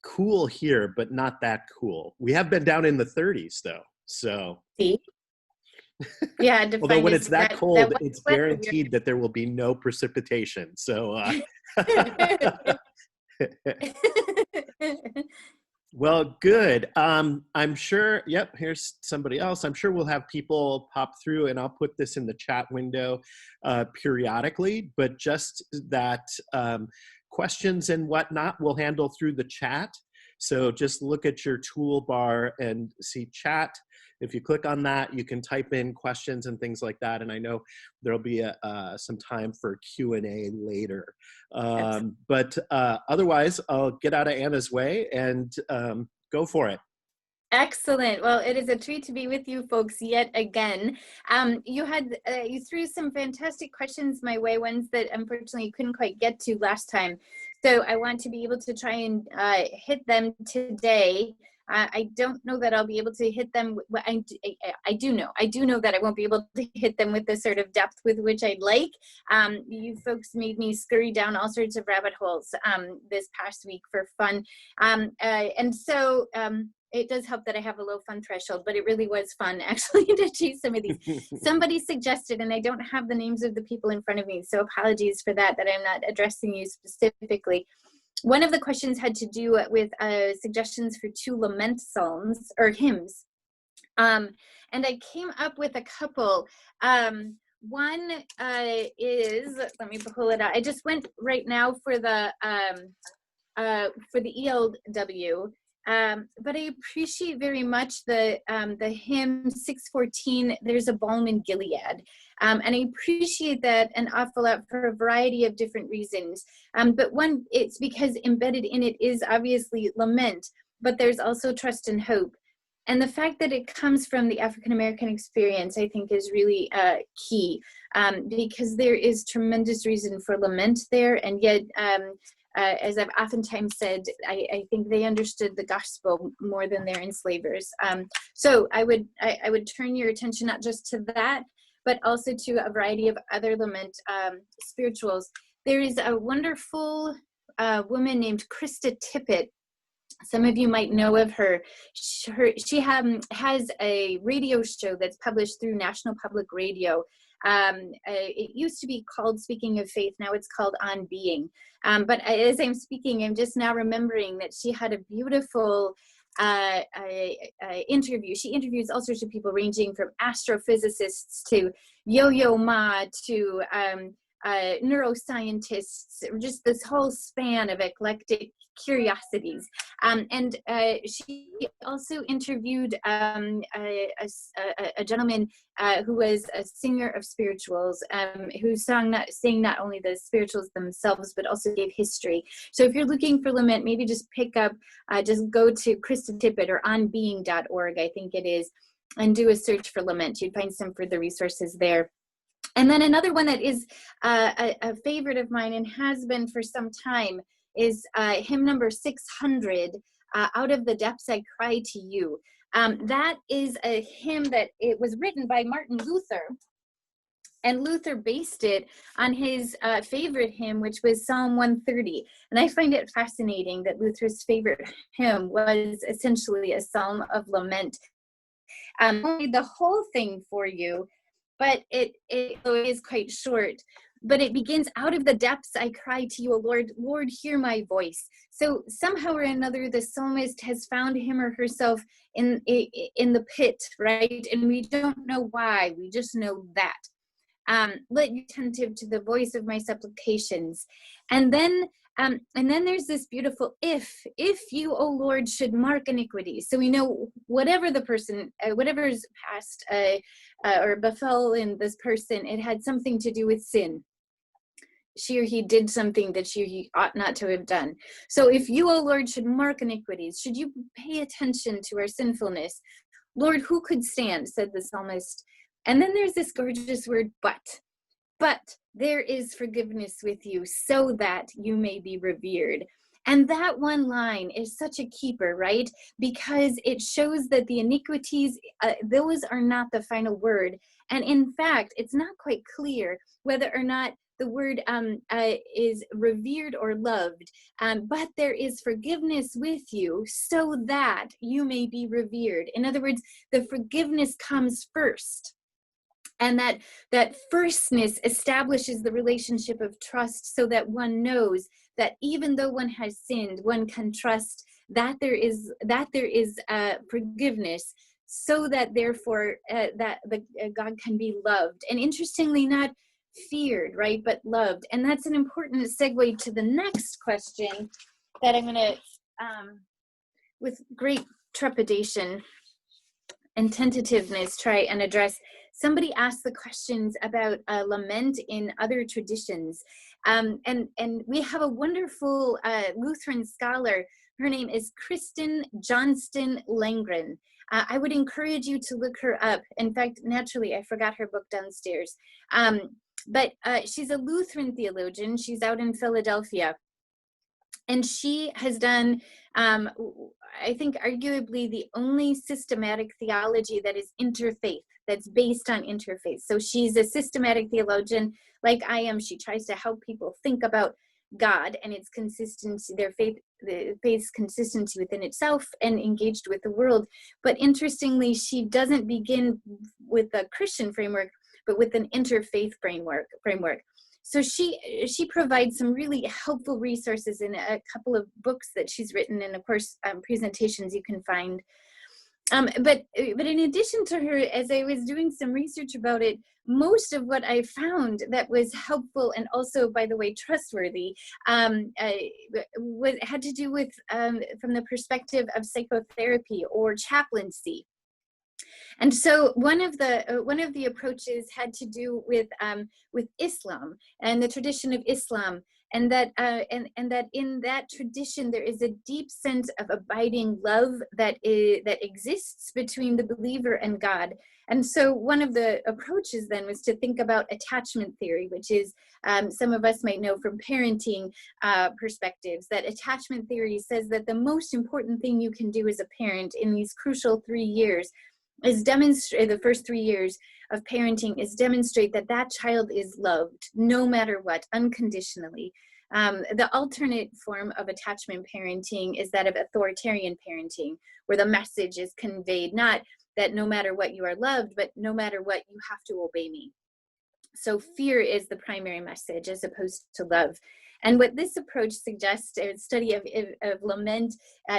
cool here, but not that cool. We have been down in the 30s though. So See? Yeah, although when it's that cold, it's guaranteed that there will be no precipitation. So well, good. I'm sure, yep, here's somebody else. I'm sure we'll have people pop through, and I'll put this in the chat window periodically, but just that questions and whatnot we'll handle through the chat. So just look at your toolbar and see chat. If you click on that, you can type in questions and things like that. And I know there'll be some time for Q&A later. But otherwise, I'll get out of Anna's way and go for it. Excellent. Well, it is a treat to be with you folks yet again. You threw some fantastic questions my way, ones that unfortunately you couldn't quite get to last time. So I want to be able to try and hit them today. I don't know that I'll be able to hit them. I do know that I won't be able to hit them with the sort of depth with which I'd like. You folks made me scurry down all sorts of rabbit holes this past week for fun. And so it does help that I have a low fun threshold, but it really was fun actually to choose some of these. Somebody suggested, and I don't have the names of the people in front of me, so apologies for that I'm not addressing you specifically. One of the questions had to do with suggestions for 2 lament psalms or hymns. And I came up with a couple. One is, let me pull it out. I just went right now for the ELW. But I appreciate very much the hymn 614, There's a Balm in Gilead. And I appreciate that an awful lot for a variety of different reasons. But one, it's because embedded in it is obviously lament, but there's also trust and hope. And the fact that it comes from the African-American experience, I think, is really key, because there is tremendous reason for lament there, and yet as I've oftentimes said, I think they understood the gospel more than their enslavers. So I would turn your attention not just to that, but also to a variety of other lament spirituals. There is a wonderful woman named Krista Tippett. Some of you might know of her. She has a radio show that's published through National Public Radio. It used to be called Speaking of Faith. Now it's called On Being. But as I'm speaking, I'm just now remembering that she had a beautiful interview. She interviews all sorts of people, ranging from astrophysicists to Yo-Yo Ma to neuroscientists, just this whole span of eclectic curiosities. And she also interviewed a gentleman who was a singer of spirituals, who sang not only the spirituals themselves, but also gave history. So if you're looking for lament, maybe just pick up, just go to Krista Tippett or onbeing.org, I think it is, and do a search for lament. You'd find some further resources there. And then another one that is a favorite of mine and has been for some time is hymn number 600, Out of the Depths I Cry to You. That is a hymn that it was written by Martin Luther, and Luther based it on his favorite hymn, which was Psalm 130. And I find it fascinating that Luther's favorite hymn was essentially a psalm of lament. I'll read the whole thing for you, but it is quite short. But it begins, out of the depths I cry to you, O Lord, Lord, hear my voice. So somehow or another, the psalmist has found him or herself in the pit, right? And we don't know why, we just know that. Let you attentive to the voice of my supplications. And then there's this beautiful if you, O Lord, should mark iniquities. So we know whatever the person, whatever's past or befell in this person, it had something to do with sin. She or he did something that she or he ought not to have done. So if you, O Lord, should mark iniquities, should you pay attention to our sinfulness, Lord, who could stand, said the psalmist. And then there's this gorgeous word, but there is forgiveness with you so that you may be revered. And that one line is such a keeper, right? Because it shows that the iniquities, those are not the final word. And in fact, it's not quite clear whether or not the word is revered or loved, but there is forgiveness with you so that you may be revered. In other words, the forgiveness comes first. And that firstness establishes the relationship of trust, so that one knows that even though one has sinned, one can trust that there is forgiveness, so that therefore God can be loved. And interestingly, not feared, right, but loved. And that's an important segue to the next question that I'm going to, with great trepidation and tentativeness, try and address. Somebody asked the questions about lament in other traditions. And we have a wonderful Lutheran scholar. Her name is Kristen Johnston Langren. I would encourage you to look her up. In fact, naturally, I forgot her book downstairs. But she's a Lutheran theologian. She's out in Philadelphia. And she has done, I think, arguably the only systematic theology that is interfaith, that's based on interfaith. So she's a systematic theologian like I am. She tries to help people think about God and its consistency, the faith's consistency within itself and engaged with the world. But interestingly, she doesn't begin with a Christian framework, but with an interfaith framework. So she provides some really helpful resources in a couple of books that she's written, and of course presentations you can find. But in addition to her, as I was doing some research about it, most of what I found that was helpful and also, by the way, trustworthy, had to do with from the perspective of psychotherapy or chaplaincy. And so one of the approaches had to do with Islam and the tradition of Islam, and that in that tradition there is a deep sense of abiding love that exists between the believer and God. And so one of the approaches then was to think about attachment theory, which is some of us might know from parenting perspectives, that attachment theory says that the most important thing you can do as a parent in these crucial 3 years is demonstrate, the first 3 years of parenting is demonstrate that that child is loved no matter what, unconditionally. The alternate form of attachment parenting is that of authoritarian parenting, where the message is conveyed not that no matter what you are loved, but no matter what you have to obey me. So fear is the primary message as opposed to love. And what this approach suggests, a study of lament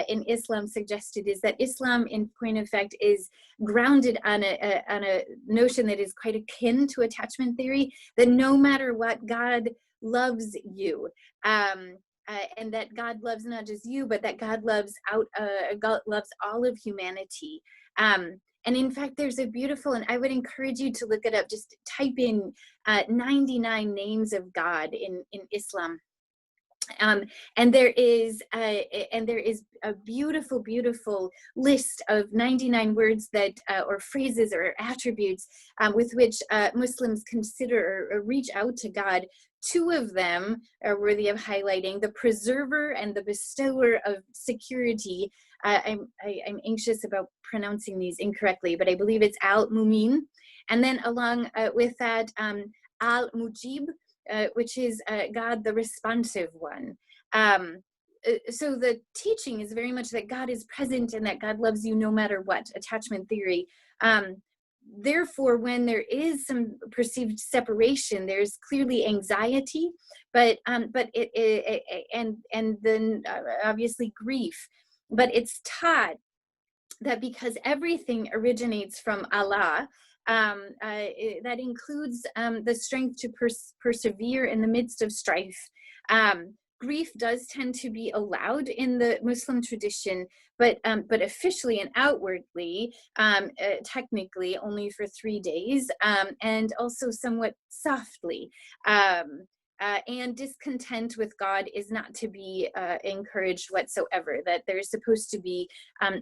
in Islam suggested, is that Islam, in point of fact, is grounded on a notion that is quite akin to attachment theory, that no matter what, God loves you. And that God loves not just you, but that God loves God loves all of humanity. And in fact, there's a beautiful, and I would encourage you to look it up, just type in 99 names of God in Islam. And there is a beautiful, beautiful list of 99 words that, or phrases or attributes with which Muslims consider or reach out to God. 2 of them are worthy of highlighting: the preserver and the bestower of security. I'm anxious about pronouncing these incorrectly, but I believe it's Al-Mumin. And then along with that, Al-Mujib, which is God, the responsive one. So the teaching is very much that God is present and that God loves you no matter what, attachment theory. Therefore, when there is some perceived separation, there's clearly anxiety, but then obviously grief. But it's taught that because everything originates from Allah, that includes the strength to persevere in the midst of strife. Grief does tend to be allowed in the Muslim tradition, but officially and outwardly, technically only for 3 days, and also somewhat softly. And discontent with God is not to be encouraged whatsoever, that there's supposed to be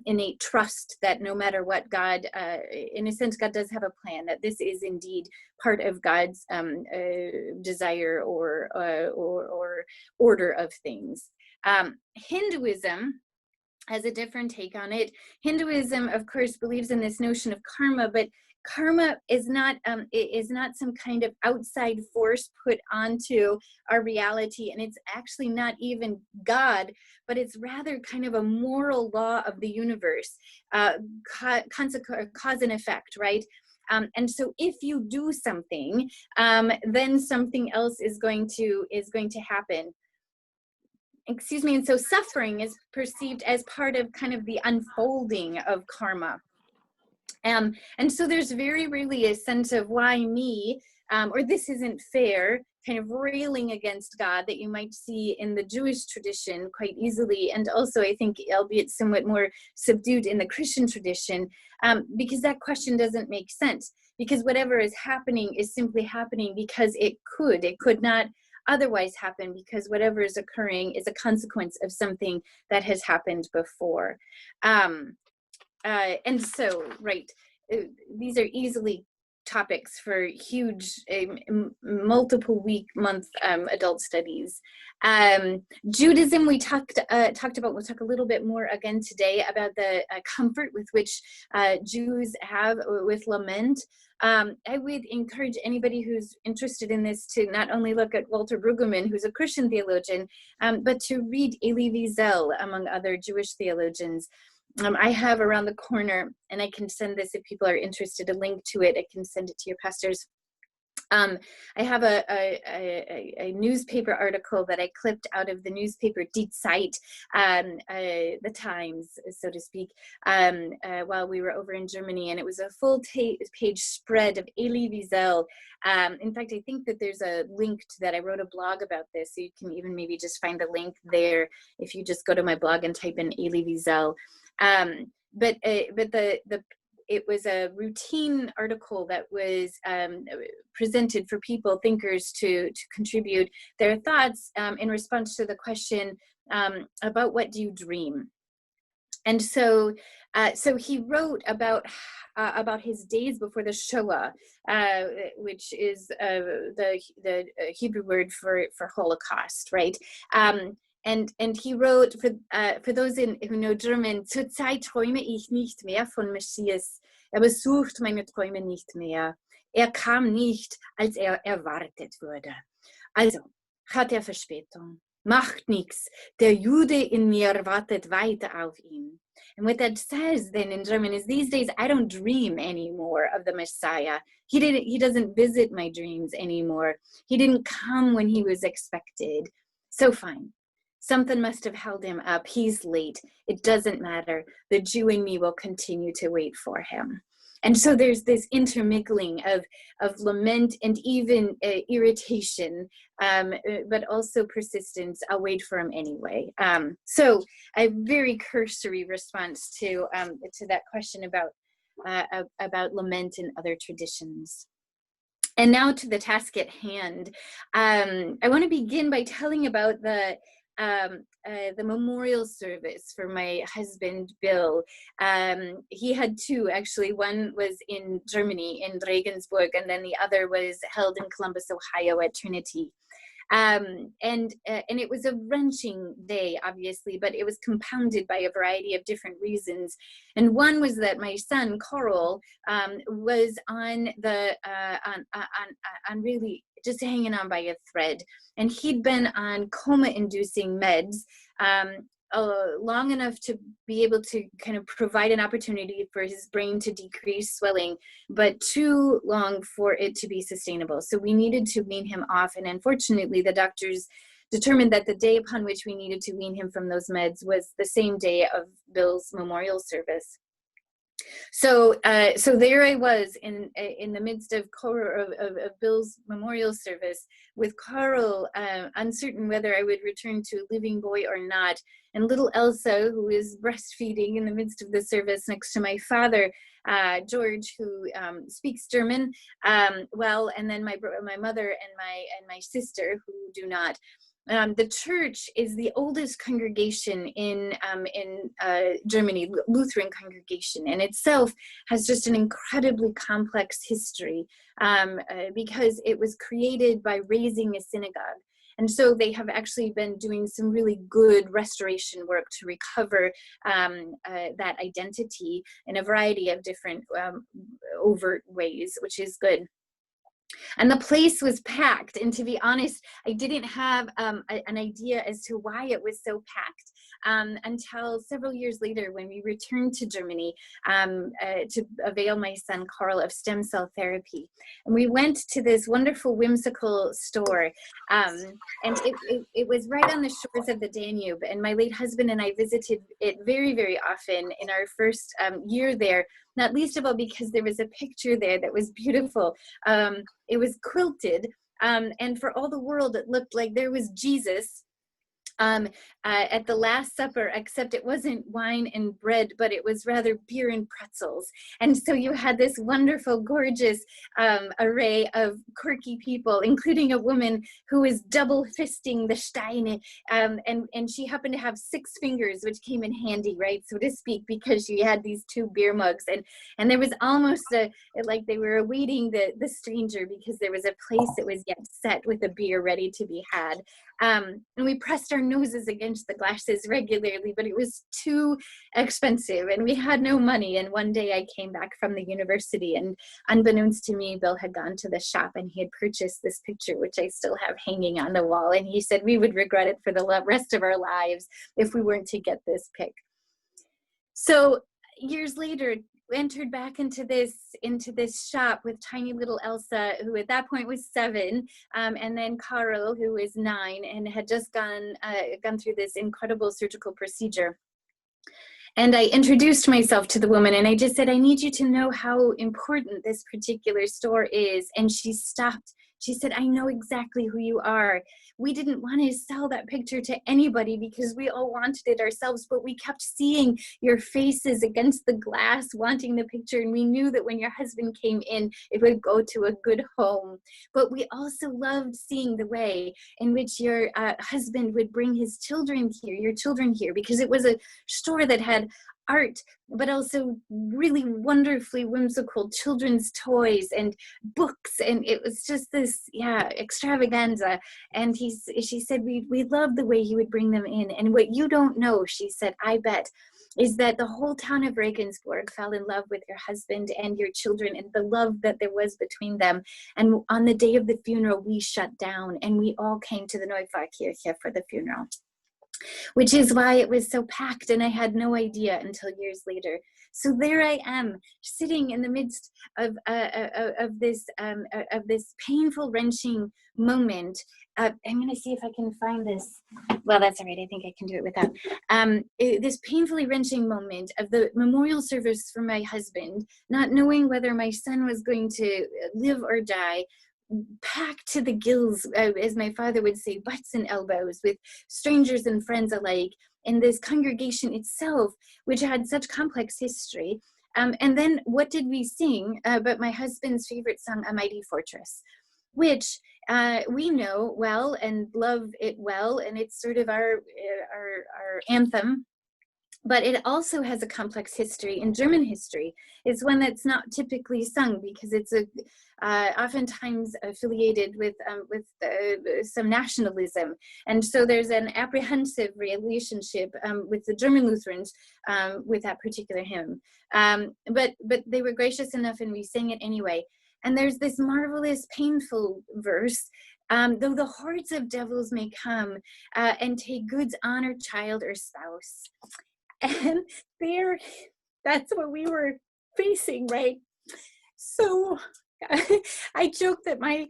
innate trust that no matter what, God, in a sense, God does have a plan, that this is indeed part of God's desire or order of things. Hinduism has a different take on it. Hinduism, of course, believes in this notion of karma, but karma is not some kind of outside force put onto our reality, and it's actually not even God, but it's rather kind of a moral law of the universe, cause and effect, right? And so if you do something, then something else is going to happen. Excuse me. And so suffering is perceived as part of kind of the unfolding of karma. And so there's very really a sense of why me, or this isn't fair, kind of railing against God that you might see in the Jewish tradition quite easily, and also I think, albeit somewhat more subdued, in the Christian tradition, because that question doesn't make sense, because whatever is happening is simply happening because it could not otherwise happen, because whatever is occurring is a consequence of something that has happened before. And so, right, these are easily topics for huge multiple month adult studies. Judaism, we talked about. We'll talk a little bit more again today about the comfort with which Jews have with lament. I would encourage anybody who's interested in this to not only look at Walter Brueggemann, who's a Christian theologian, but to read Elie Wiesel, among other Jewish theologians. I have around the corner, and I can send this if people are interested, a link to it. I can send it to your pastors. I have a newspaper article that I clipped out of the newspaper Die Zeit, the Times, so to speak, while we were over in Germany, and it was a full page spread of Elie Wiesel. In fact, I think that there's a link to that. I wrote a blog about this, so you can even maybe just find the link there if you just go to my blog and type in Elie Wiesel. But it was a routine article that was presented for people, thinkers, to contribute their thoughts in response to the question about what do you dream. And so he wrote about his days before the Shoah, which is the Hebrew word for Holocaust, right? And he wrote, for those who know German, zurzeit träume ich nicht mehr von Messias. Besucht meine Träume nicht mehr. Kam nicht, als erwartet wurde. Also hat Verspätung. Macht nichts. Der Jude in mir wartet weiter auf ihn. And what that says then in German is, these days I don't dream anymore of the Messiah. He doesn't visit my dreams anymore. He didn't come when he was expected. So fine. Something must have held him up. He's late. It doesn't matter. The Jew in me will continue to wait for him. And so there's this intermingling of lament and even irritation, but also persistence. I'll wait for him anyway. So a very cursory response to that question about lament and other traditions. And now to the task at hand. I want to begin by telling about the memorial service for my husband, Bill. He had two, actually. One was in Germany, in Regensburg, and then the other was held in Columbus, Ohio at Trinity. And it was a wrenching day, obviously, but it was compounded by a variety of different reasons. And one was that my son, Carl, was on really just hanging on by a thread. And he'd been on coma-inducing meds long enough to be able to kind of provide an opportunity for his brain to decrease swelling, but too long for it to be sustainable. So we needed to wean him off. And unfortunately, the doctors determined that the day upon which we needed to wean him from those meds was the same day of Bill's memorial service. So there I was in the midst of Bill's memorial service with Carl, uncertain whether I would return to a living boy or not, and little Elsa, who is breastfeeding in the midst of the service next to my father, George, who speaks German well, and then my mother and my sister, who do not. The church is the oldest congregation in Germany, Lutheran congregation, and itself has just an incredibly complex history because it was created by raising a synagogue. And so they have actually been doing some really good restoration work to recover that identity in a variety of different overt ways, which is good. And the place was packed. And to be honest, I didn't have an idea as to why it was so packed until several years later when we returned to Germany to avail my son Carl of stem cell therapy. And we went to this wonderful, whimsical store. And it was right on the shores of the Danube. And my late husband and I visited it very, very often in our first year there. Not least of all because there was a picture there that was beautiful. It was quilted, and for all the world, it looked like there was Jesus at the Last Supper, except it wasn't wine and bread, but it was rather beer and pretzels. And so you had this wonderful, gorgeous array of quirky people, including a woman who was double fisting the Steine, and she happened to have 6 fingers, which came in handy, right, so to speak, because she had these 2 beer mugs, and there was almost like they were awaiting the stranger, because there was a place that was yet set with a beer ready to be had. And we pressed our noses against the glasses regularly, but it was too expensive and we had no money. And one day I came back from the university, and unbeknownst to me, Bill had gone to the shop and he had purchased this picture, which I still have hanging on the wall. And he said we would regret it for the rest of our lives if we weren't to get this pic. So years later, entered back into this shop with tiny little Elsa, who at that point was 7, and then Carl, who was 9 and had just gone through this incredible surgical procedure. And I introduced myself to the woman and I just said, I need you to know how important this particular store is. And she stopped. She said, I know exactly who you are. We didn't want to sell that picture to anybody because we all wanted it ourselves, but we kept seeing your faces against the glass wanting the picture, and we knew that when your husband came in, it would go to a good home. But we also loved seeing the way in which your husband would bring his children here, your children here, because it was a store that had art, but also really wonderfully whimsical children's toys and books, and it was just this extravaganza. And she said we loved the way he would bring them in. And what you don't know, she said, I bet, is that the whole town of Regensburg fell in love with your husband and your children and the love that there was between them. And on the day of the funeral, we shut down and we all came to the Neupfarrkirche for the funeral, which is why it was so packed, and I had no idea until years later. So there I am, sitting in the midst of this painful, wrenching moment. I'm going to see if I can find this. Well, that's all right. I think I can do it without. This painfully wrenching moment of the memorial service for my husband, not knowing whether my son was going to live or die, packed to the gills, as my father would say, butts and elbows, with strangers and friends alike, in this congregation itself, which had such complex history. And then what did we sing but my husband's favorite song, A Mighty Fortress, which we know well and love it well, and it's sort of our anthem. But it also has a complex history. In German history, it's one that's not typically sung because it's oftentimes affiliated with some nationalism. And so there's an apprehensive relationship with the German Lutherans with that particular hymn. But they were gracious enough and we sang it anyway. And there's this marvelous, painful verse. Though the hordes of devils may come and take goods, honor, child, or spouse. And that's what we were facing, right? So I joke that my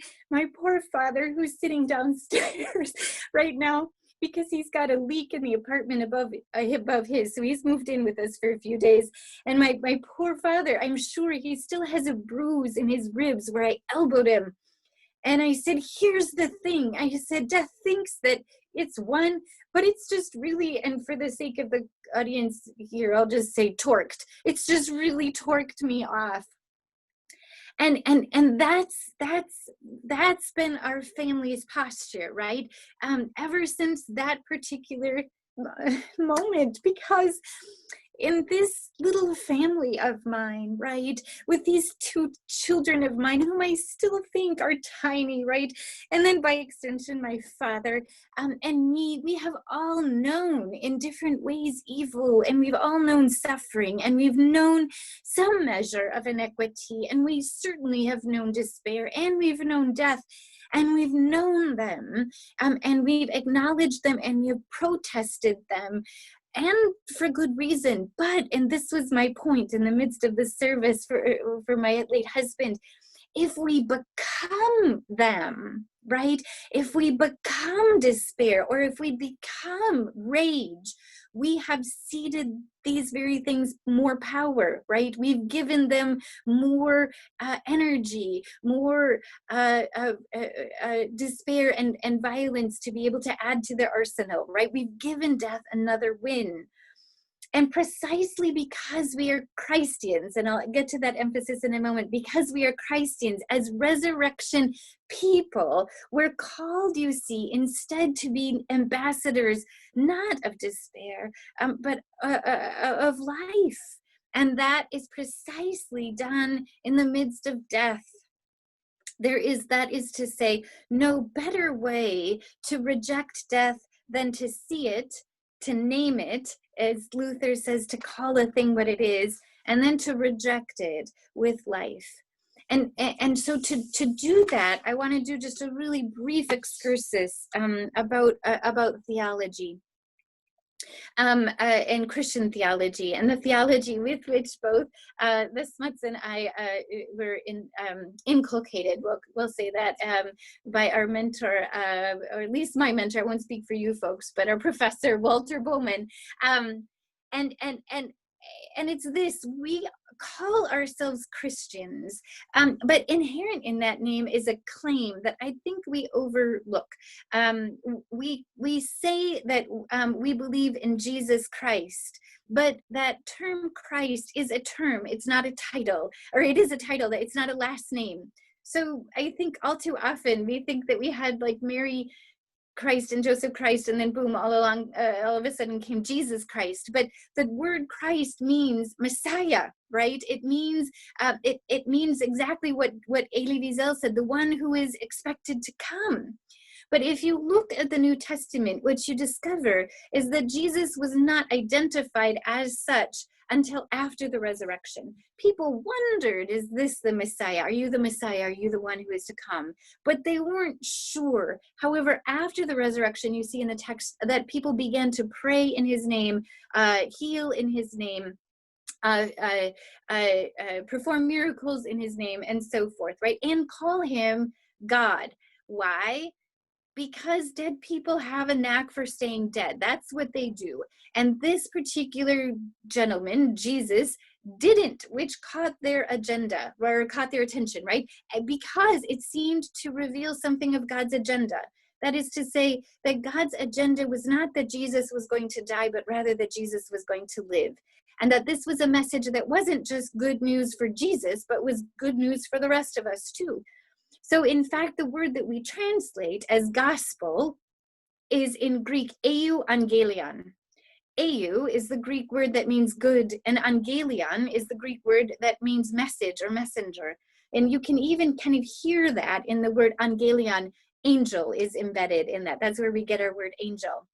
poor father, who's sitting downstairs right now, because he's got a leak in the apartment above his, so he's moved in with us for a few days. And my poor father, I'm sure he still has a bruise in his ribs where I elbowed him. And I said, here's the thing. I said, death thinks that it's one, but it's just really, and for the sake of the audience here, I'll just say torqued. It's just really torqued me off. And that's been our family's posture, right? Ever since that particular moment, because in this little family of mine, right? With these two children of mine whom I still think are tiny, right? And then by extension, my father and me, we have all known in different ways evil, and we've all known suffering, and we've known some measure of inequity, and we certainly have known despair, and we've known death. And we've known them, and we've acknowledged them, and we've protested them, and for good reason. But, and this was my point in the midst of the service for my late husband, if we become them, right? If we become despair, or if we become rage, we have ceded these very things more power, right? We've given them more energy, more despair and violence to be able to add to their arsenal, right? We've given death another win. And precisely because we are Christians, and I'll get to that emphasis in a moment, because we are Christians, as resurrection people, we're called, you see, instead to be ambassadors, not of despair, but of life. And that is precisely done in the midst of death. That is to say, no better way to reject death than to see it, to name it, as Luther says, to call a thing what it is, and then to reject it with life. And so to do that, I want to do just a really brief excursus about theology. And Christian theology, and the theology with which both the Smuts and I were inculcated, we'll say that, by our mentor, or at least my mentor. I won't speak for you folks, but our professor, Walter Bowman. And it's this: we call ourselves Christians, but inherent in that name is a claim that I think we overlook. We say that we believe in Jesus Christ, but that term Christ is a term. It's not a title, or it is a title, that it's not a last name. So I think all too often we think that we had like Mary Christ and Joseph Christ, and then boom, all of a sudden came Jesus Christ. But the word Christ means Messiah, right? It means it means exactly what Elie Wiesel said, the one who is expected to come. But if you look at the New Testament, what you discover is that Jesus was not identified as such until after the resurrection. People wondered, is this the Messiah? Are you the Messiah? Are you the one who is to come? But they weren't sure. However, after the resurrection, you see in the text that people began to pray in his name, heal in his name, perform miracles in his name, and so forth, right? And call him God. Why? Because dead people have a knack for staying dead. That's what they do. And this particular gentleman, Jesus, didn't, which caught their agenda, or caught their attention, right? Because it seemed to reveal something of God's agenda. That is to say, that God's agenda was not that Jesus was going to die, but rather that Jesus was going to live. And that this was a message that wasn't just good news for Jesus, but was good news for the rest of us too. So in fact, the word that we translate as gospel is in Greek, euangelion. Eu is the Greek word that means good, and angelion is the Greek word that means message or messenger. And you can even kind of hear that in the word angelion. Angel is embedded in that. That's where we get our word angel.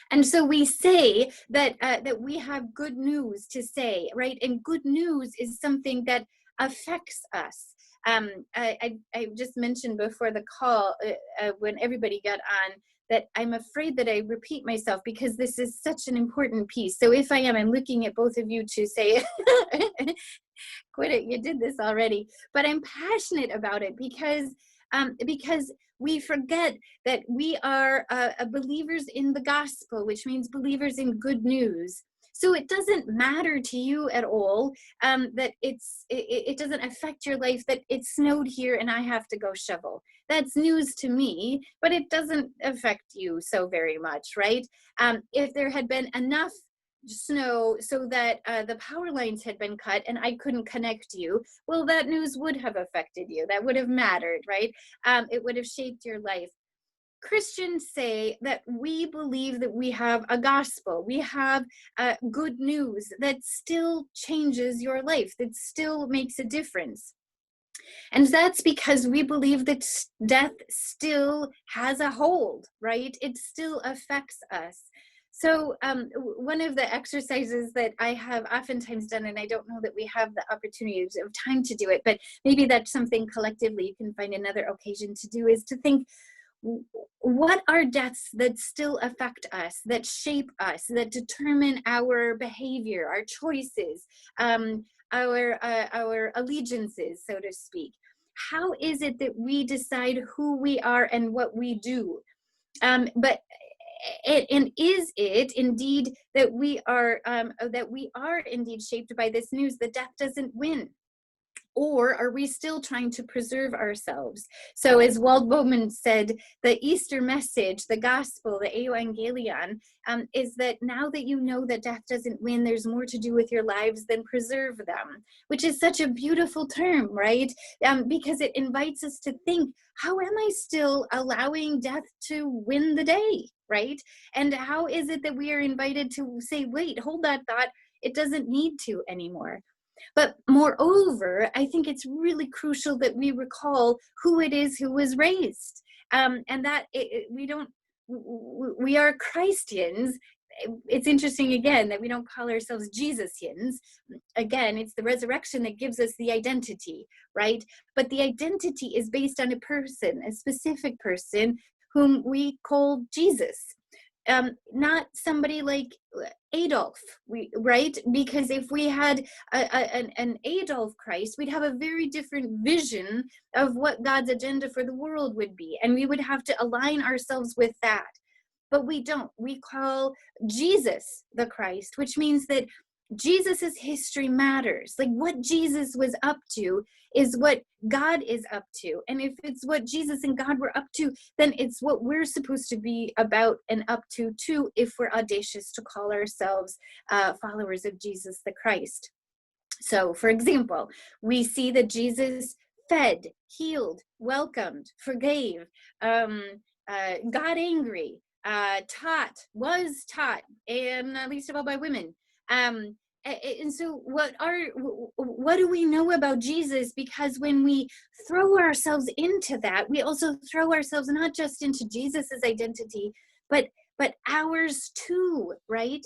And so we say that that we have good news to say, right? And good news is something that affects us. I just mentioned before the call, when everybody got on, that I'm afraid that I repeat myself because this is such an important piece. So if I am, I'm looking at both of you to say, quit it, you did this already. But I'm passionate about it because we forget that we are believers in the gospel, which means believers in good news. So it doesn't matter to you at all that it doesn't affect your life that it snowed here and I have to go shovel. That's news to me, but it doesn't affect you so very much, right? If there had been enough snow so that the power lines had been cut and I couldn't connect you, well, that news would have affected you. That would have mattered, right? It would have shaped your life. Christians say that we believe that we have a gospel, we have good news that still changes your life, that still makes a difference. And that's because we believe that death still has a hold, right? It still affects us. So one of the exercises that I have oftentimes done, and I don't know that we have the opportunity of time to do it, but maybe that's something collectively you can find another occasion to do, is to think, what are deaths that still affect us, that shape us, that determine our behavior, our choices, our allegiances, so to speak? How is it that we decide who we are and what we do? But is it indeed that we are indeed shaped by this news that death doesn't win? Or are we still trying to preserve ourselves? So as Walt Bowman said, the Easter message, the gospel, the evangelion, is that now that you know that death doesn't win, there's more to do with your lives than preserve them, which is such a beautiful term, right? Because it invites us to think, how am I still allowing death to win the day, right? And how is it that we are invited to say, wait, hold that thought, it doesn't need to anymore. But moreover, I think it's really crucial that we recall who it is who was raised, and that we are Christians. It's interesting again that we don't call ourselves Jesusians. Again, it's the resurrection that gives us the identity, right? But the identity is based on a person, a specific person whom we call Jesus. Not somebody like Adolf, right? Because if we had an Adolf Christ, we'd have a very different vision of what God's agenda for the world would be, and we would have to align ourselves with that. But we don't. We call Jesus the Christ, which means that Jesus's history matters. Like, what Jesus was up to is what God is up to. And if it's what Jesus and God were up to, then it's what we're supposed to be about and up to too, if we're audacious to call ourselves followers of Jesus the Christ. So, for example, we see that Jesus fed, healed, welcomed, forgave, got angry, was taught, and least of all by women. And so what do we know about Jesus? Because when we throw ourselves into that, we also throw ourselves not just into Jesus's identity, but ours too, right?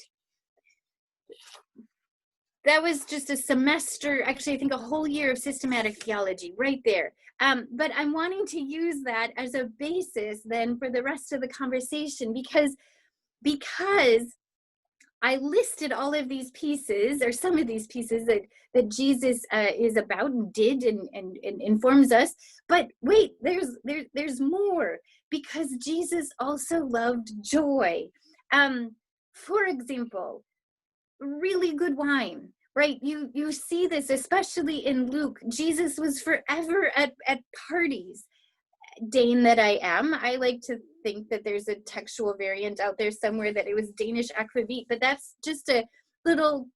That was just a semester, actually I think a whole year of systematic theology right there. But I'm wanting to use that as a basis then for the rest of the conversation, because I listed all of these pieces, or some of these pieces that Jesus is about and did and informs us. But wait, there's more, because Jesus also loved joy. For example, really good wine, right? You see this especially in Luke. Jesus was forever at parties. Dane that I am, I like to think that there's a textual variant out there somewhere that it was Danish akvavit, but that's just a little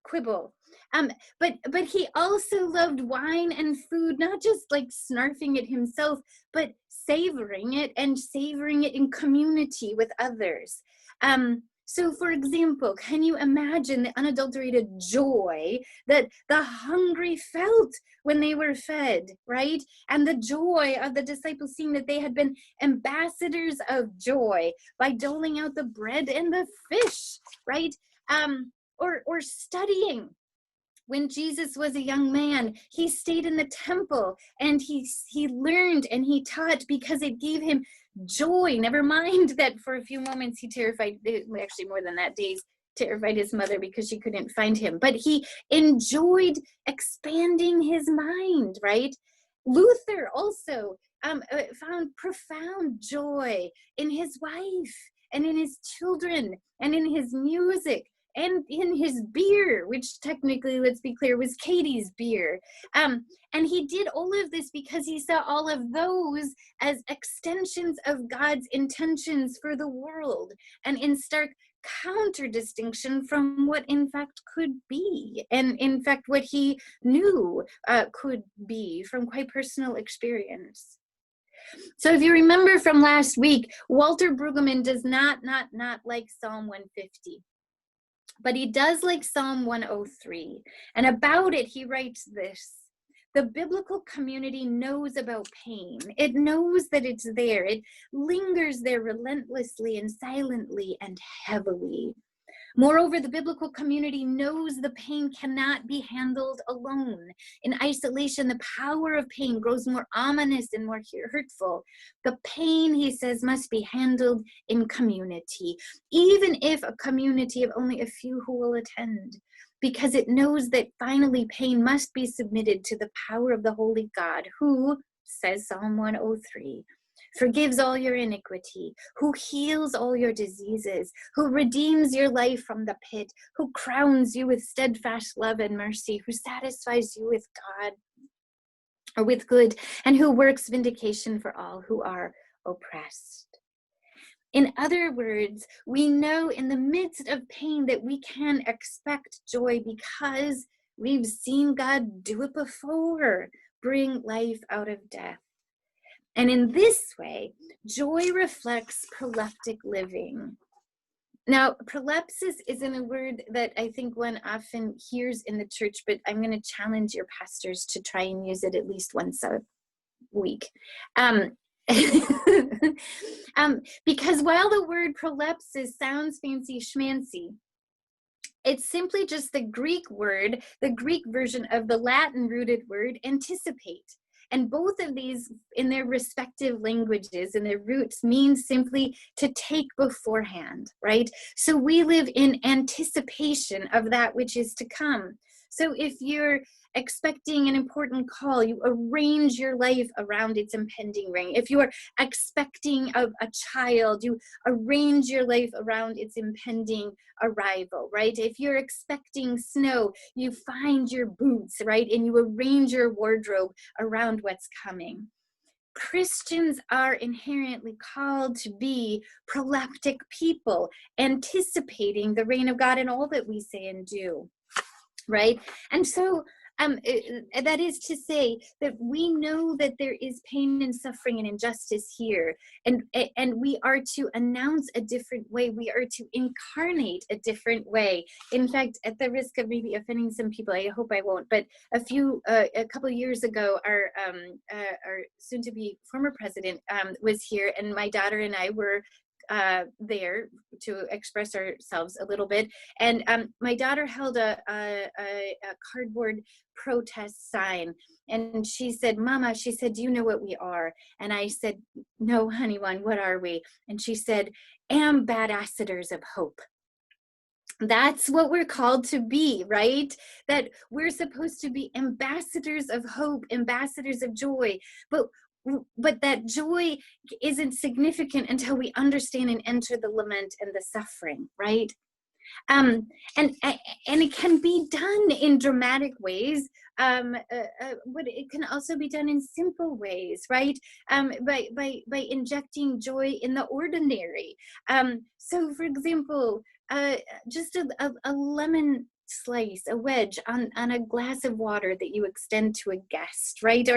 quibble. But he also loved wine and food, not just like snarfing it himself, but savoring it, and savoring it in community with others. So, for example, can you imagine the unadulterated joy that the hungry felt when they were fed, right? And the joy of the disciples seeing that they had been ambassadors of joy by doling out the bread and the fish, right? Or studying. When Jesus was a young man, he stayed in the temple and he learned and he taught because it gave him joy. Never mind that for a few moments he terrified, actually more than that, days, terrified his mother because she couldn't find him. But he enjoyed expanding his mind, right? Luther also found profound joy in his wife and in his children and in his music and in his beer, which technically, let's be clear, was Katie's beer. And he did all of this because he saw all of those as extensions of God's intentions for the world, and in stark counter-distinction from what in fact could be, and in fact what he knew could be from quite personal experience. So if you remember from last week, Walter Brueggemann does not like Psalm 150, but he does like Psalm 103. And about it, he writes this: the biblical community knows about pain. It knows that it's there. It lingers there relentlessly and silently and heavily. Moreover, the biblical community knows the pain cannot be handled alone. In isolation, the power of pain grows more ominous and more hurtful. The pain, he says, must be handled in community, even if a community of only a few who will attend, because it knows that finally pain must be submitted to the power of the holy God, who, says Psalm 103, forgives all your iniquity, who heals all your diseases, who redeems your life from the pit, who crowns you with steadfast love and mercy, who satisfies you with God or with good, and who works vindication for all who are oppressed. In other words, we know in the midst of pain that we can expect joy because we've seen God do it before, bring life out of death. And in this way, joy reflects proleptic living. Now, prolepsis isn't a word that I think one often hears in the church, but I'm going to challenge your pastors to try and use it at least once a week. Because while the word prolepsis sounds fancy schmancy, it's simply just the Greek word, the Greek version of the Latin rooted word anticipate. And both of these, in their respective languages and their roots, mean simply to take beforehand, right? So we live in anticipation of that which is to come. So if you're expecting an important call, you arrange your life around its impending ring. If you are expecting a child, you arrange your life around its impending arrival, right? If you're expecting snow, you find your boots, right? And you arrange your wardrobe around what's coming. Christians are inherently called to be proleptic people, anticipating the reign of God in all that we say and do, right? And so that is to say that we know that there is pain and suffering and injustice here, and we are to announce a different way. We are to incarnate a different way. In fact, at the risk of maybe offending some people, I hope I won't, but a couple of years ago, our soon-to-be former president was here, and my daughter and I were there to express ourselves a little bit, and my daughter held a cardboard protest sign, and she said, "Mama," she said, "do you know what we are?" And I said, "No, honey one, what are we?" And she said, "Ambassadors of hope." That's what we're called to be, right? That we're supposed to be ambassadors of hope, ambassadors of joy, but that joy isn't significant until we understand and enter the lament and the suffering, right? And it can be done in dramatic ways, but it can also be done in simple ways, right? By injecting joy in the ordinary. So, for example, just a lemon slice, a wedge on a glass of water that you extend to a guest, right?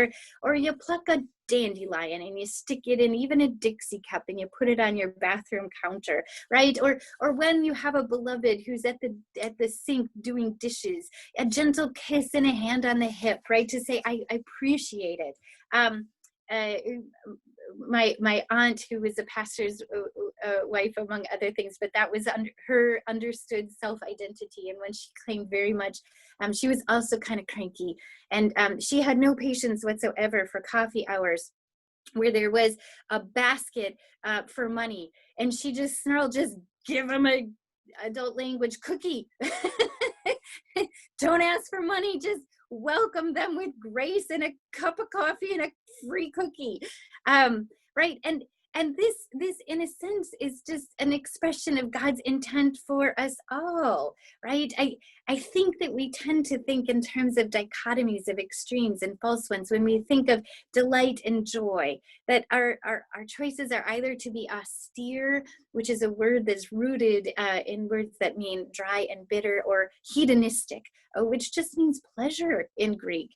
Or you pluck a dandelion and you stick it in even a Dixie cup and you put it on your bathroom counter, right? Or when you have a beloved who's at the sink doing dishes, a gentle kiss and a hand on the hip, right? To say, I appreciate it. My aunt, who was a pastor's wife, among other things, but that was her understood self-identity. And when she claimed very much, she was also kind of cranky, and she had no patience whatsoever for coffee hours where there was a basket for money, and she just snarled, "Just give them a adult language cookie." Don't ask for money, just welcome them with grace and a cup of coffee and a free cookie, right? And this in a sense is just an expression of God's intent for us all, right? I think that we tend to think in terms of dichotomies of extremes and false ones when we think of delight and joy, that our choices are either to be austere, which is a word that's rooted in words that mean dry and bitter, or hedonistic, which just means pleasure in Greek.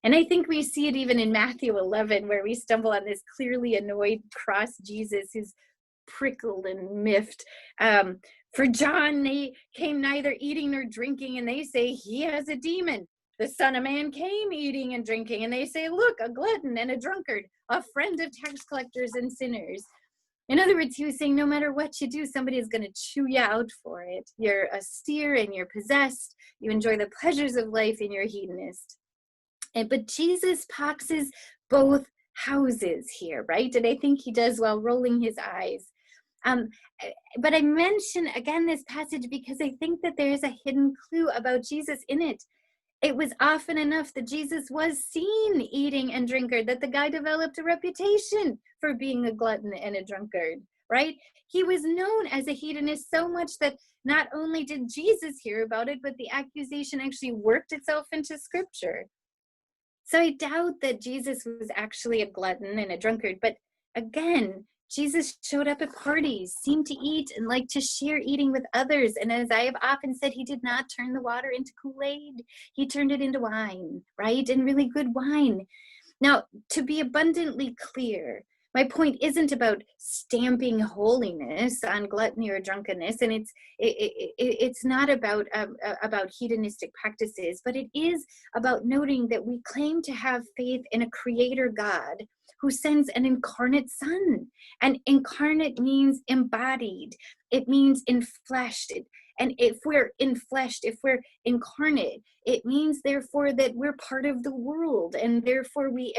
And I think we see it even in Matthew 11, where we stumble on this clearly annoyed cross Jesus who's prickled and miffed. For John, they came neither eating nor drinking, and they say he has a demon. The Son of Man came eating and drinking, and they say, look, a glutton and a drunkard, a friend of tax collectors and sinners. In other words, he was saying, no matter what you do, somebody is going to chew you out for it. You're austere and you're possessed. You enjoy the pleasures of life and you're a hedonist. But Jesus poxes both houses here, right? And I think he does while rolling his eyes. But I mention again this passage because I think that there is a hidden clue about Jesus in it. It was often enough that Jesus was seen eating and drinking, that the guy developed a reputation for being a glutton and a drunkard, right? He was known as a hedonist so much that not only did Jesus hear about it, but the accusation actually worked itself into scripture. So I doubt that Jesus was actually a glutton and a drunkard, but again, Jesus showed up at parties, seemed to eat and liked to share eating with others. And as I have often said, he did not turn the water into Kool-Aid. He turned it into wine, right? And really good wine. Now, to be abundantly clear, my point isn't about stamping holiness on gluttony or drunkenness, and it's not about hedonistic practices, but it is about noting that we claim to have faith in a creator God who sends an incarnate Son. And incarnate means embodied. It means enfleshed. And if we're enfleshed, if we're incarnate, it means therefore that we're part of the world, and therefore we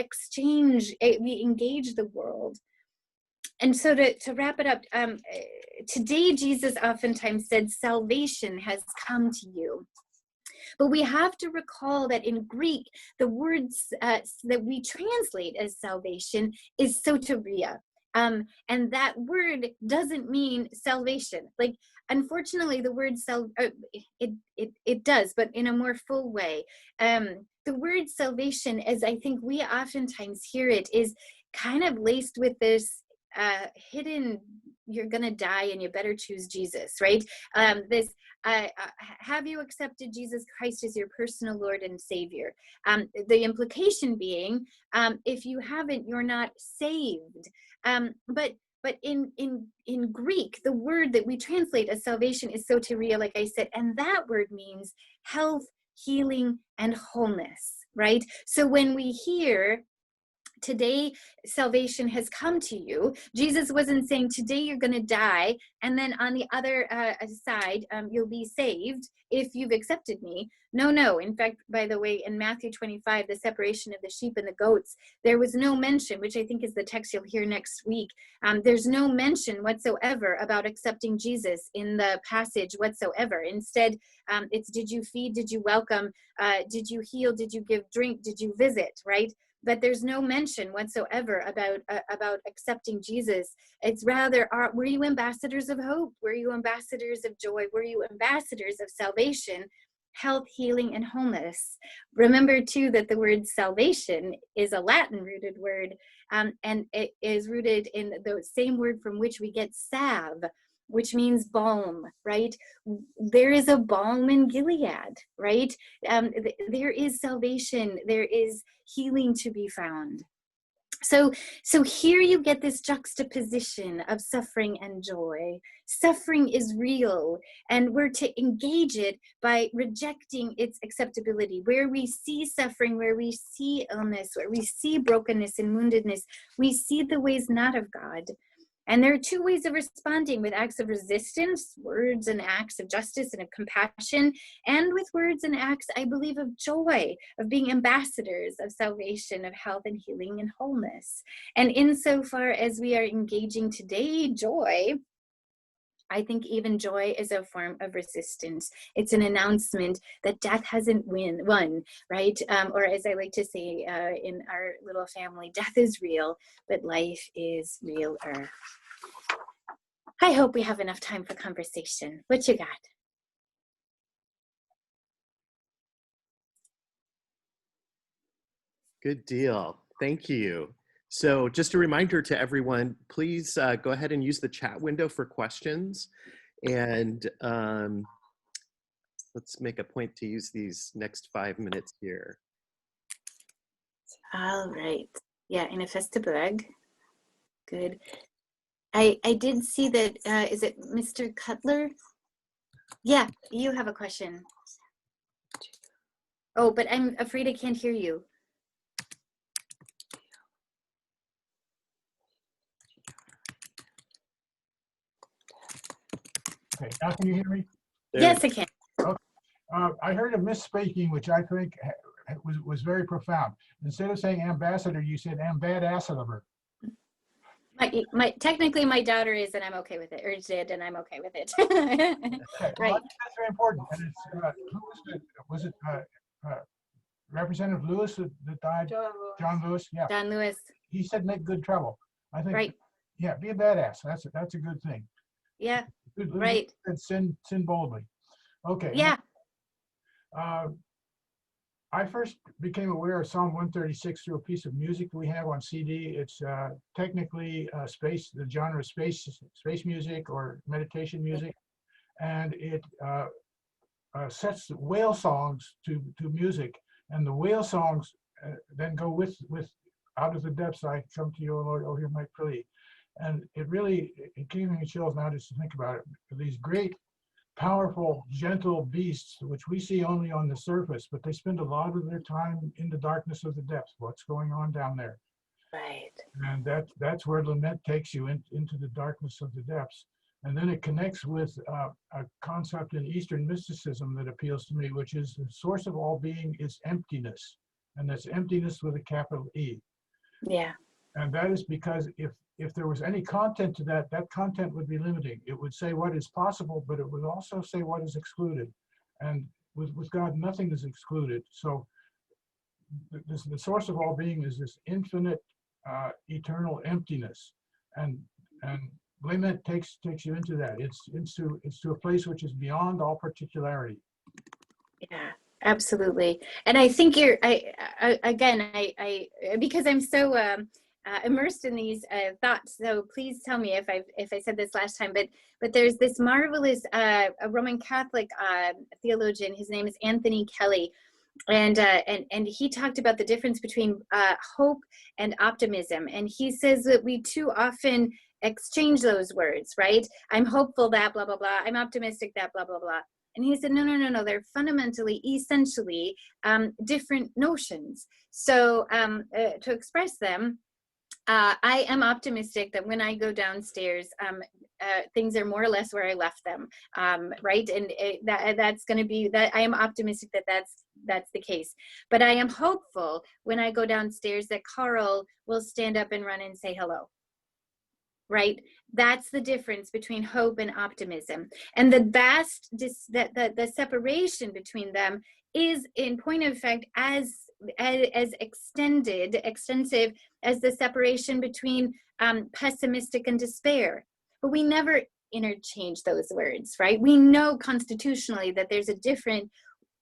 engage the world. And so to wrap it up, today Jesus oftentimes said, salvation has come to you. But we have to recall that in Greek, the words that we translate as salvation is soteria. And that word doesn't mean salvation. Like, unfortunately, the word it does, but in a more full way. The word salvation, as I think we oftentimes hear it, is kind of laced with this hidden, you're gonna die and you better choose Jesus, right? Have you accepted Jesus Christ as your personal Lord and Savior? The implication being, if you haven't, you're not saved. But in Greek, the word that we translate as salvation is soteria, like I said, and that word means health, healing, and wholeness, right? So when we hear, today salvation has come to you, Jesus wasn't saying today you're going to die and then on the other side you'll be saved if you've accepted me. No. In fact, by the way, in Matthew 25, the separation of the sheep and the goats, there was no mention, which I think is the text you'll hear next week. There's no mention whatsoever about accepting Jesus in the passage whatsoever. Instead, it's did you feed, did you welcome, did you heal, did you give drink, did you visit, right? But there's no mention whatsoever about accepting Jesus. It's rather, were you ambassadors of hope? Were you ambassadors of joy? Were you ambassadors of salvation, health, healing, and wholeness? Remember, too, that the word salvation is a Latin-rooted word, and it is rooted in the same word from which we get salve, which means balm, right? There is a balm in Gilead, right? There is salvation, there is healing to be found. So here you get this juxtaposition of suffering and joy. Suffering is real, and we're to engage it by rejecting its acceptability. Where we see suffering, where we see illness, where we see brokenness and woundedness, we see the ways not of God. And there are two ways of responding: with acts of resistance, words and acts of justice and of compassion, and with words and acts, I believe, of joy, of being ambassadors of salvation, of health and healing and wholeness. And insofar as we are engaging today joy, I think even joy is a form of resistance. It's an announcement that death hasn't won, right? Or as I like to say in our little family, death is real, but life is realer. I hope we have enough time for conversation. What you got? Good deal. Thank you. So just a reminder to everyone, please go ahead and use the chat window for questions. And let's make a point to use these next 5 minutes here. All right. Yeah, in a festival. Good. I did see that, is it Mr. Cutler? Yeah, you have a question. Oh, but I'm afraid I can't hear you. Okay, now can you hear me? Yes, I can. Okay. I heard a misspeaking, which I think was very profound. Instead of saying ambassador, you said ambassador. Technically my daughter is, and I'm okay with it, or did, and I'm okay with it. Okay, well, I Right. think that's very important. And it's who was it Representative Lewis that died? John Lewis. Yeah. Don Lewis. He said make good trouble. I think. Right. Yeah, be a badass. That's a good thing. Yeah. Good, Right. and sin boldly. Okay. Yeah. I first became aware of Psalm 136 through a piece of music we have on CD. It's technically the genre space music or meditation music, and it sets whale songs to music, and the whale songs then go with out of the depths I come to you, O Lord, oh hear my plea, and it gave me chills now just to think about it. These great, powerful, gentle beasts, which we see only on the surface, but they spend a lot of their time in the darkness of the depths. What's going on down there? Right. And that's where Lament takes you into the darkness of the depths. And then it connects with a concept in Eastern mysticism that appeals to me, which is the source of all being is emptiness. And that's emptiness with a capital E. Yeah. And that is because if there was any content to that content would be limiting. It would say what is possible, but it would also say what is excluded. And with God, nothing is excluded. So the source of all being is this infinite, eternal emptiness. And Lament takes you into that. It's to a place which is beyond all particularity. Yeah, absolutely. And I think I because I'm so immersed in these thoughts. So please tell me if I said this last time. But there's this marvelous a Roman Catholic theologian. His name is Anthony Kelly, and he talked about the difference between hope and optimism. And he says that we too often exchange those words, right? I'm hopeful that blah blah blah. I'm optimistic that blah blah blah. And he said, no. They're fundamentally, essentially different notions. So to express them, I am optimistic that when I go downstairs, things are more or less where I left them, right? And that's going to be that. I am optimistic that that's the case. But I am hopeful when I go downstairs that Carl will stand up and run and say hello. Right? That's the difference between hope and optimism. And the the separation between them is, in point of fact, as extensive as the separation between pessimistic and despair. But we never interchange those words, right? We know constitutionally that there's a different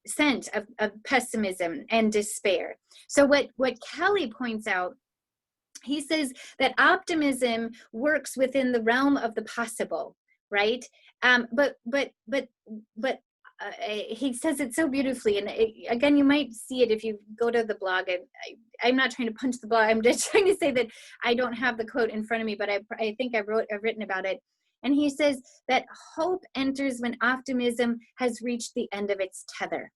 sense of pessimism and despair. So what Kelly points out, he says that optimism works within the realm of the possible, right? But he says it so beautifully. And again, you might see it if you go to the blog. I'm not trying to punch the blog. I'm just trying to say that I don't have the quote in front of me, but I think I've written about it. And he says that hope enters when optimism has reached the end of its tether.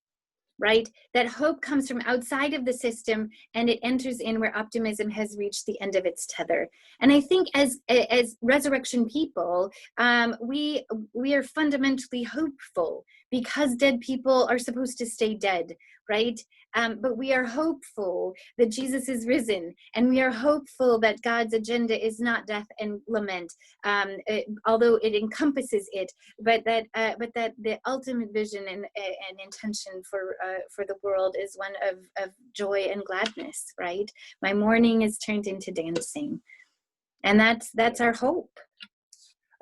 Right? That hope comes from outside of the system and it enters in where optimism has reached the end of its tether. And I think as resurrection people, we are fundamentally hopeful because dead people are supposed to stay dead, right? But we are hopeful that Jesus is risen, and we are hopeful that God's agenda is not death and lament, although it encompasses it, but that the ultimate vision and intention for the world is one of joy and gladness, right? My mourning is turned into dancing, and that's our hope.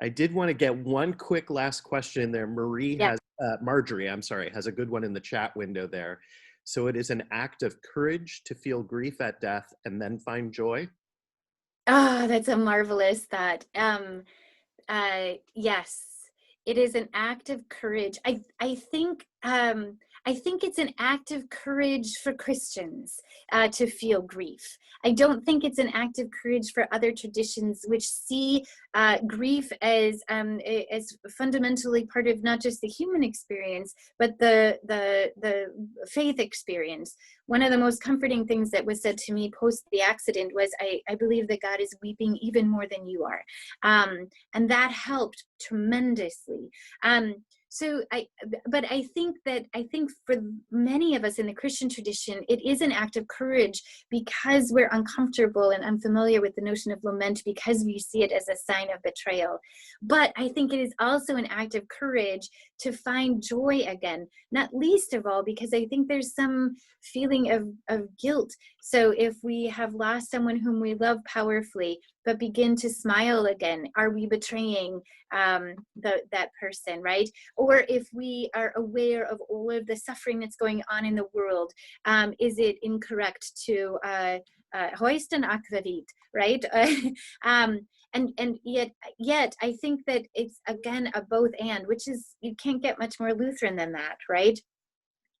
I did want to get one quick last question in there. Marjorie, I'm sorry, has a good one in the chat window there. So it is an act of courage to feel grief at death and then find joy. Ah, that's a marvelous thought. Yes, it is an act of courage. I think I think it's an act of courage for Christians to feel grief. I don't think it's an act of courage for other traditions which see grief as fundamentally part of not just the human experience, but the faith experience. One of the most comforting things that was said to me post the accident was, I believe that God is weeping even more than you are. And that helped tremendously. But I think for many of us in the Christian tradition, it is an act of courage because we're uncomfortable and unfamiliar with the notion of lament, because we see it as a sign of betrayal. But I think it is also an act of courage to find joy again, not least of all because I think there's some feeling of guilt. So if we have lost someone whom we love powerfully, but begin to smile again, are we betraying that person, right? Or if we are aware of all of the suffering that's going on in the world, is it incorrect to hoist an akvavit, right? And yet I think that it's again a both and, which is, you can't get much more Lutheran than that, right?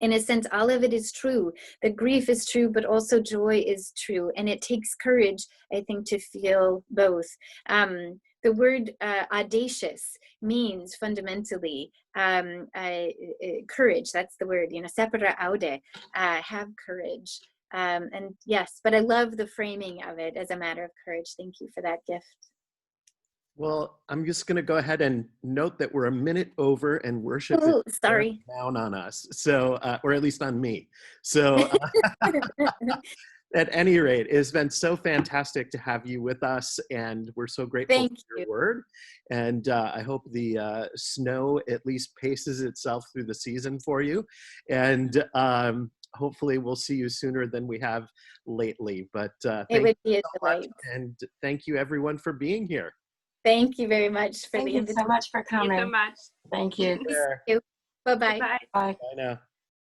In a sense, all of it is true. The grief is true, but also joy is true. And it takes courage, I think, to feel both. The word audacious means fundamentally courage. That's the word, separa aude, have courage. And yes, but I love the framing of it as a matter of courage. Thank you for that gift. Well, I'm just going to go ahead and note that we're a minute over and worship is sorry. down on us. So, or at least on me. So at any rate, it's been so fantastic to have you with us, and we're so grateful for your word. And I hope the snow at least paces itself through the season for you. And hopefully we'll see you sooner than we have lately. But it would be a delight. And thank you everyone for being here. Thank you very much for the invitation. Thank you so much for coming. Thank you so much. Thank you. Bye-bye. Bye. Bye. Bye now.